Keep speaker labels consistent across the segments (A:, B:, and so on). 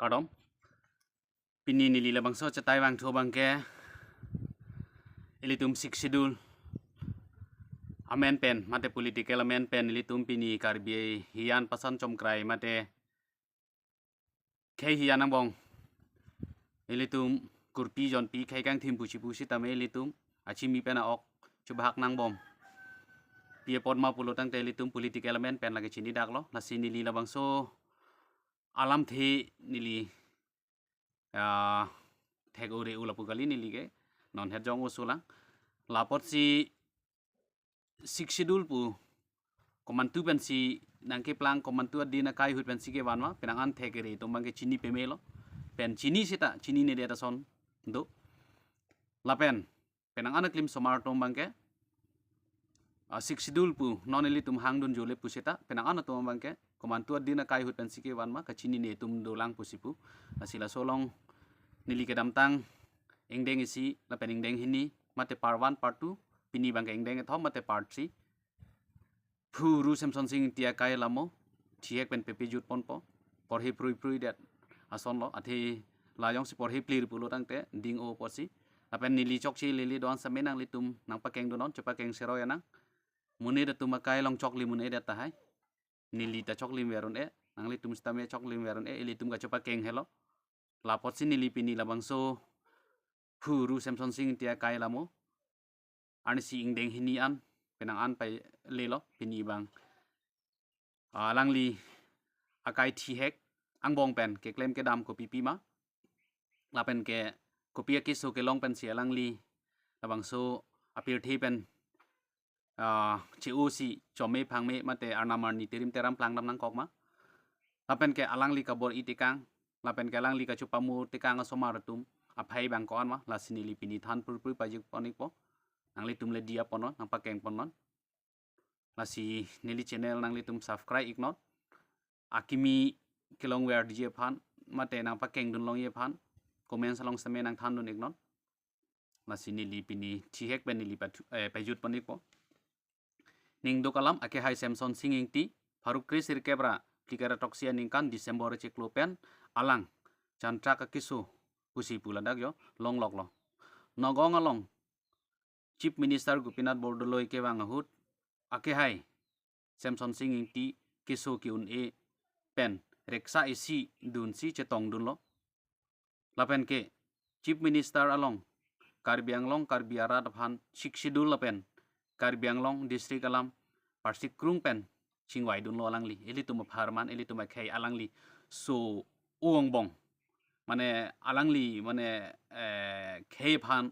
A: kadom pini nili labang so chatai bang tho bang ke ilitum sik schedule amen pen mate political amen pen ilitum pini karbi hian pasan chomkrai mate khai hian ang bong ilitum kurpi jon pi khai kang thim pusi tame ilitum achimi pena ok chubhak nang bom pie pod ma pulo tang te ilitum political amen pen lagi chini dak lo na sini li labang so alam the nili thek ore ula pugali nili ke non het jong usulang lapot si sik schedule pu komantu pen si nangke plang komantu adina kai hut pen si ke wanwa penangan thekere to mangke chini pemelo pen chini sita chini ne data son do lapen penangan klim somar to mangke sik schedule pu non eli tum hang dun jole pusita penangan to mangke komantu adina kai hut pen si ke wanwa ka chini ne tum dolang pusipu asila solong nili ke damtang engdeng isi lapen engdeng hini mate part 1 part 2 pini bangke engdeng thom mate part 3 Puru Samson sing tia kai lamo thiek pen pepe jut ponpo por hi prui dat ason lo athi layong si por hi plir pulo tangte ding o posi apen nili chok chi lili don samenang litum nang pakeng donon chopa keng sero yanang mune da tuma kai long chok li mune da ta hai nili ta chok lim veron e nang litum stame chok lim veron e litum ga chopa keng helo la potsi nili pini labang so Puru Samson sing tia kai lamo ani si ingdeng hini an penang an pai lelo pini bang langli akai thi hek ang bong pen ke klem ke dam ko pipi ma lapen ke kopia ke so ke long pen sia langli labang so apir thi pen COC chome phangme mate arnamar ni terim teram plang dam nang kok ma lapen ke alangli ka bor itikang lapen ke alangli ka chupamu tikang asomar tum aphai bang kon ma lasini lipini than pur pajuk ponik po nangli tum le dia ponon nang pakeng ponon lasi nili channel nangli tum subscribe iknot akimi kelong wer dije phan mate nang pakeng dun long ye phan comment salong same nang than dun iknot lasi nili pini thihek ben nili pajut ponik po ning do kalam ake hai Samson singing ti Faruk Kris irkebra tikara toksia ningkan Desember ciklopen alang chantra ka kisu pusi puladak yo long lok lo nogong along Chief Minister Gopinath Bordoloi ke bang hut ake hai Samson singing ti kisu ki un e pen reksa isi dun si chetong dun lo lapen ke Chief Minister along Karbi Anglong Karbi Arat phan siksidul lapen Karbi Anglong district alam parsik krung pen chingwai dun lo alangli eli tuma pharman eli tuma khai alangli so uong bong mane alangli mane khai phan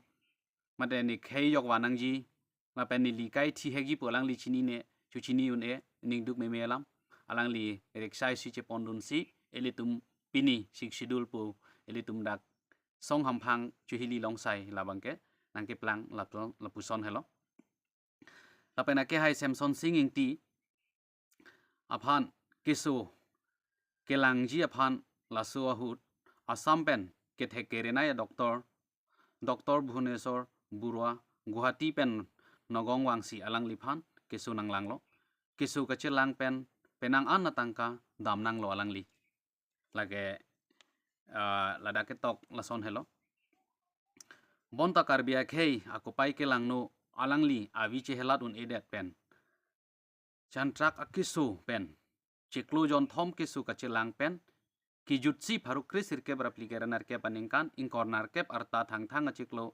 A: mate ni khai yok wanangji lapen ni likai thi hegi polangli chini ne chuchini un e ningduk me melam alangli reksai si che pondun si elitum pini sik schedule pu elitum dak song hamphang chuhili longsai labangke nangke plang lapuson hello lapen ake hai Samson singing ti aphan kisu kelangji aphan lasu ahut asam pen ke thekerena ya doktor Bhubaneswar burwa Guwahati pen nogong wangsi alang liphan kisu nang langlo kisu kachilang pen penang an natangka dam nang lo alangli lage ladake tok lason hello bonta karbia khei akupai ke langno alangli avi che helat un edet pen chantrak akisu pen chiklu jon thom kisu kachilang pen kijutsi Faruk Kris irke beraplikasi narke paningkan ingkor narkep arta thang achiklo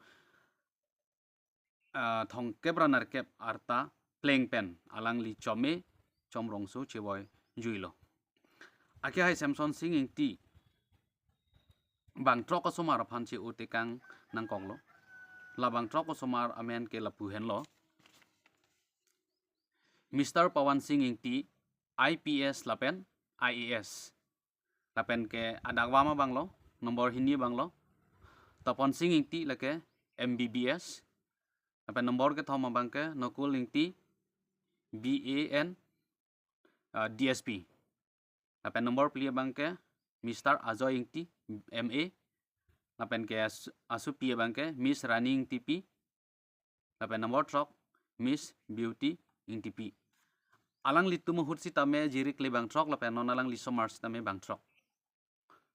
A: thong kebra narkep arta pleng pen alangli chome chomrongsu cheboy juilo ake hai Samson singing ti bang trok somar phanchi utikang nangkonglo labang trok somar amen ke lapu henlo Mr. Pawan singing ti IPS lapen IAS lapen ke adagwama banglo nomor hini banglo tapon singing ti lake MBBS lapen nomor ke thoma bangke nokul ling ti BAN DSP lapen nomor plia bangke Mr. Ajoy ing ti MA lapen ke asu pia bangke Miss Running TP lapen nomor trok Miss Beauty ing TP alang li tumu hutsi tame jirik li bang trok lapen non alang li somars tame bang trok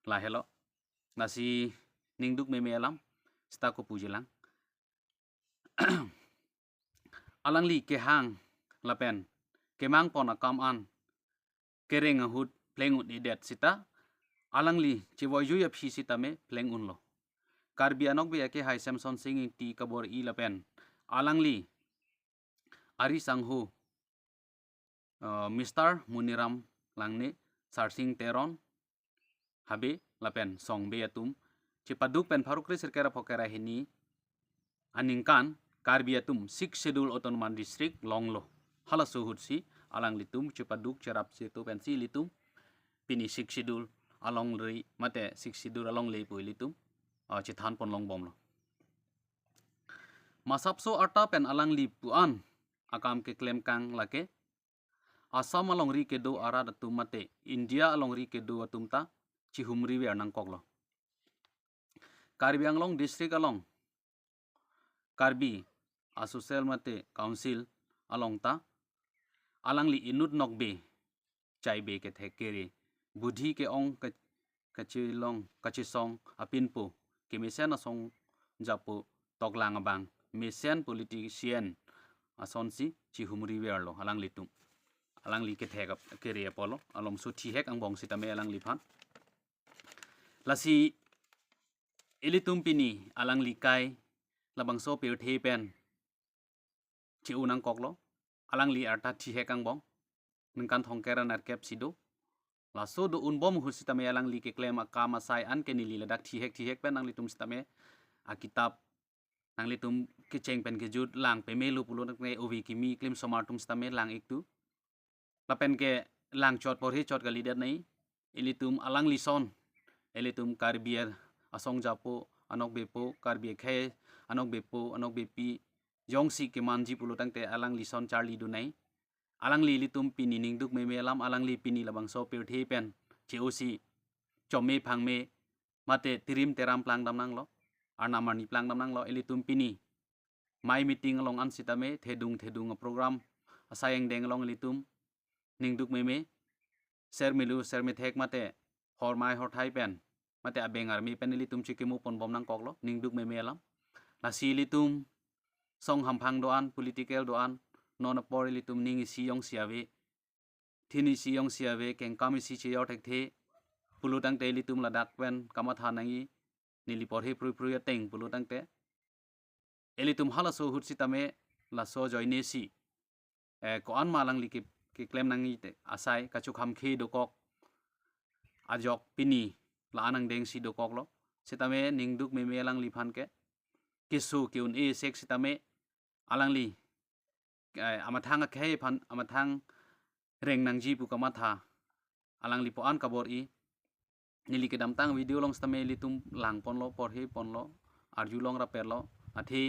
A: la hello nasi ningduk meme alam sta ko pujilang alang li ke hang lapen kemang pon akam an kereng ahut plengut idet sita alang li chivoy yu yap si sita me pleng un lo karbi anok be ke hai samson singing ti kabor i lapen alang li ari sanghu Mr. Muniram langni sarsing teron habe lapen song be atum cipaduk pen farukri serkera pokera hini aningkan karbi atum 6 schedule autonomous district longlo hala suhut si alang litum cipaduk cerap situ pensi litum pini 6 schedule along ri mate 6 schedule along le pui litum cithan pon long bom lo masapso arta pen alang li puan akam ke claim kang lake Assam along ri kedo ara datum mate India along ri kedo atum ta cihumri we anang koklo Karbi Anglong district along Karbi asosial mate council along ta alang li inut nokbe chai be ke thekere budhi ke ong kachilong kachisong apinpo ke mesen asong japo toklang abang mesen politician asonsi cihumri we arlo alang litum alang li ke thegap kere apolo alom su thi hek ang bong sitame alang li phan lasi ilitum pini alang li kai labang so pe the pen chi unang koklo alang li arta thi hek ang bong ningkan thongkera nar kep sido la so do un bom hu sitame alang li ke claim akama sai an ke ni li ladak thi hek pen ang litum sitame a kitab ang litum ke cheng pen ke jut lang pe melu pulo nak ne ovi kimi claim somartum sitame lang iktu lapen ke lang chot por hi chot gali dat nai ilitum alang lison ilitum karbier asong japo anok bepo karbier khe anok bepo anok bepi jongsi ke manji pulo tangte alang lison charli du nai alang li litum pini ningduk me melam alang li pini labang so pe the pen chosi chomme phangme mate tirim teram plang dam nang lo arnamani plang dam nang lo ilitum pini mai meeting along an sitame thedung program asayeng deng along litum ningduk meme ser milu ser me thek mate hor mai hor thai pen mate abengar mi pen litum chikimu pon bom nang koklo ningduk meme alam la si litum song hamphang doan political doan non por litum ning si yong siawe thini si yong siawe keng kami si che yotek the pulutang te litum ladak pen kamatha nangi nili por he pru teng pulutang te elitum hala so hut sitame la so joine si ko an malang likip ki claim nangi te asai kachu kham khe dokok ajok pini la anang deng si dokok lo sitame ningduk me melang li phan ke kisu kiun e sek sitame alang li amathang khe phan amathang reng nang ji pu kamatha alang li po an kabor i nili ke dam tang video long sitame litum lang pon lo por he pon lo arju long ra per lo athi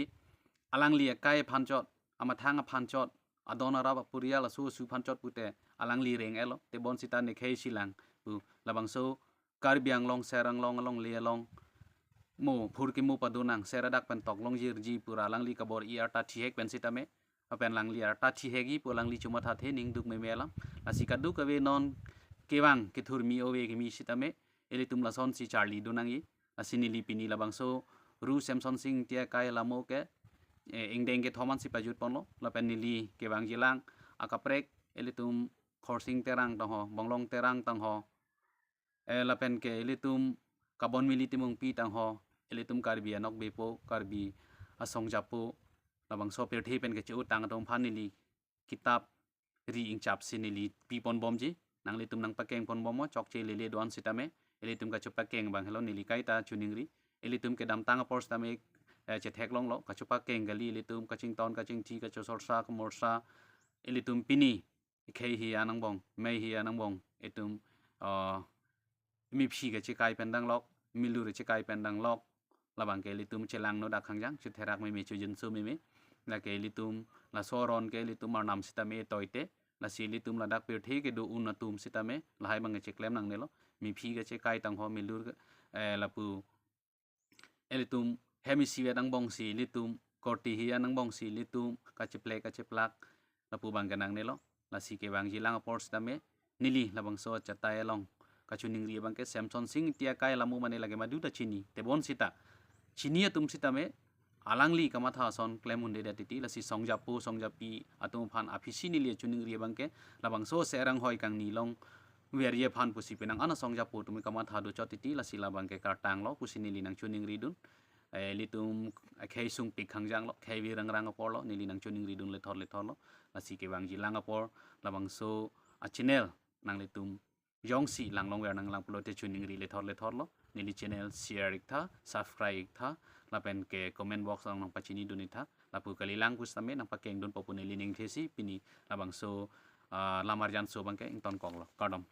A: alang li kai phan chot amathang phan chot adona raba puria la su phan chot pute alang li reng elo te bon sita ne khei silang pu labang so karbiang long serang long le long mo phur ki mo padunang seradak pen tok long jir ji pura alang li kabor i arta thi hek pen sita me apen lang li arta thi hegi pu lang li chuma tha the ning duk me melam asika du ka ve non kewang ki thur mi owe ki mi sita me eli tum la son si charlie dunangi asini li pini labang so ru samson sing tia kai lamo ke ingdeng ke thoman si pajut ponlo lapen nili kewang jilang akaprek elitum khorsing terang tang ho bonglong terang tang ho lapen ke elitum kabon militimung pi tang ho elitum karbi anok bepo karbi asong japo labang so per the pen ke chu tang tom phan nili kitab ri ing chap sinili pi pon bom ji nang litum nang pakeng pon bom mo chok che lele don sitame elitum ka chu pakeng bang hello nili kai ta chuningri elitum ke dam tang apor stame che thek long lo ka chu pakeng gali elitum ka ching ton ka ching thi ka chu sorsa ka morsa elitum pini khei hi anang bong mei hi anang bong etum mi phi ga che kai pendang lok milu re che kai pendang lok labang ke litum chelang no da khangjang chu therak me me chu jin su me la ke litum la soron ke litum mar nam sitame toite la si litum la dak per the ke do un tum sitame la hai bang che klem nang ne lo mi phi ga che kai tang ho milu la pu elitum hemisi dang bong si litum korti hi anang bong si litum ka che plak la pu bang ganang ne lo la si ke bang jilang apor sitame nili labang so chatai long kacuning ri bangke Samson sing tia kai lamu mane lage madu ta chini te bon sita chini tum sita me alangli kamatha son claim hunde da titi lasi songjapi atum phan afisi ni le chuning ri bangke labang so serang hoi kang ni long werie phan pusi penang ana songjapu tumi kamatha do chotiti lasi labangke kartang lo pusi ni linang chuning ri dun litum khai sung pik khangjang lo khai wi rang apor lo ni linang chuning ri dun le thor lo lasi ke bang jilang apor labang so a channel nang litum yongsi langlong wer nang lang plote chuning ri le thor lo nili channel share ikta subscribe ikta lapen ke comment box nang pachini dunita lapu kalilang kusame nang pakeng dun popune lining thesi pini labang so lamarjan so bangke ington kong lo kardom